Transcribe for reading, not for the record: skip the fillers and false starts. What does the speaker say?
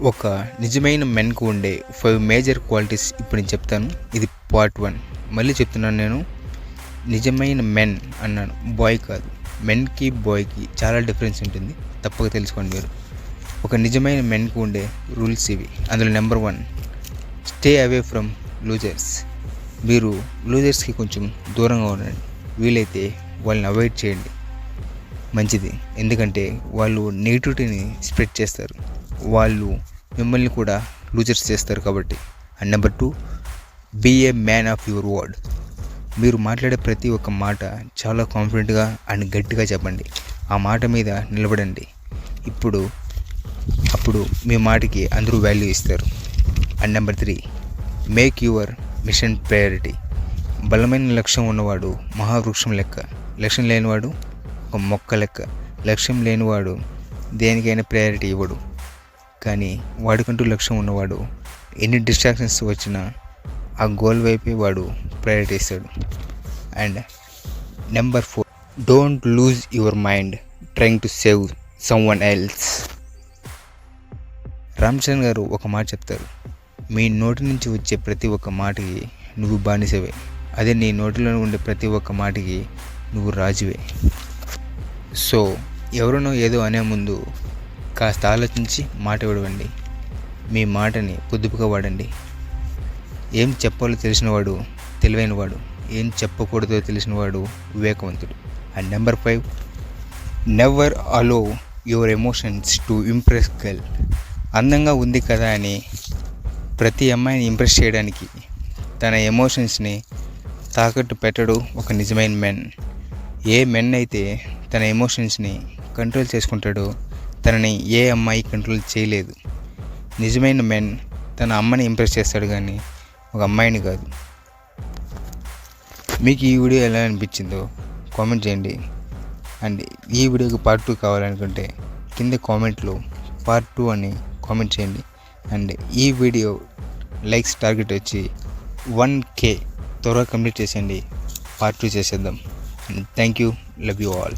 ఒక నిజమైన మెన్కు ఉండే 5 మేజర్ క్వాలిటీస్ ఇప్పుడు నేను చెప్తాను. ఇది పార్ట్ 1. మళ్ళీ చెప్తున్నాను, నేను నిజమైన మెన్ అన్నాను, బాయ్ కాదు. మెన్కి బాయ్కి చాలా డిఫరెన్స్ ఉంటుంది, తప్పక తెలుసుకోండి మీరు. ఒక నిజమైన మెన్కు ఉండే రూల్స్ ఇవి. అందులో number 1, stay away from losers. మీరు లూజర్స్కి కొంచెం దూరంగా ఉండండి, వీలైతే వాళ్ళని అవాయిడ్ చేయండి, మంచిది. ఎందుకంటే వాళ్ళు నెగిటివిటీని స్ప్రెడ్ చేస్తారు, వాళ్ళు మిమ్మల్ని కూడా లూజర్స్ చేస్తారు కాబట్టి. And number 2, be a man of your word. మీరు మాట్లాడే ప్రతి ఒక్క మాట చాలా కాన్ఫిడెంట్గా అండ్ గట్టిగా చెప్పండి, ఆ మాట మీద నిలబడండి. అప్పుడు మీ మాటకి అందరూ వాల్యూ ఇస్తారు. And number 3, make your mission priority. బలమైన లక్ష్యం ఉన్నవాడు మహావృక్షం లెక్క, లక్ష్యం లేనివాడు ఒక మొక్క లెక్క. లక్ష్యం లేనివాడు దేనికైనా ప్రయారిటీ ఇవ్వడు, కానీ వాడికంటూ లక్ష్యం ఉన్నవాడు ఎన్ని డిస్ట్రాక్షన్స్ వచ్చినా ఆ గోల్ వైపే వాడు ప్రయారిటీ ఇస్తాడు. And number 4, don't lose your mind trying to save someone else. Ram Charan గారు ఒక మాట చెప్తారు, మీ నోటి నుంచి వచ్చే ప్రతి ఒక్క మాటకి నువ్వు బానిసవే, అదే నీ నోటిలో ఉండే ప్రతి ఒక్క మాటకి నువ్వు రాజువే. సో ఎవరినో ఏదో అనే ముందు కాస్త ఆలోచించి మాట విడవండి, మీ మాటని పొదుపుగా వాడండి. ఏం చెప్పాలో తెలిసినవాడు తెలివైనవాడు, ఏం చెప్పకూడదో తెలిసినవాడు వివేకవంతుడు. And number 5, never allow your emotions to impress girl. అందంగా ఉంది కదా అని ప్రతి అమ్మాయిని ఇంప్రెస్ చేయడానికి తన ఎమోషన్స్ని తాకట్టు పెట్టడు ఒక నిజమైన మెన్. ఏ మెన్ అయితే తన ఎమోషన్స్ని కంట్రోల్ చేసుకుంటాడో తనని ఏ అమ్మాయి కంట్రోల్ చేయలేదు. నిజమైన మెన్ తన అమ్మని ఇంప్రెస్ చేస్తాడు, కానీ ఒక అమ్మాయిని కాదు. మీకు ఈ వీడియో ఎలా అనిపించిందో కామెంట్ చేయండి. అండ్ ఈ వీడియోకి పార్ట్ 2 కావాలనుకుంటే కింద కామెంట్లో పార్ట్ 2 అని కామెంట్ చేయండి. అండ్ ఈ వీడియో లైక్స్ టార్గెట్ వచ్చి 1K త్వరగా కంప్లీట్ చేసేయండి, పార్ట్ 2 చేసేద్దాం. And thank you, love you all.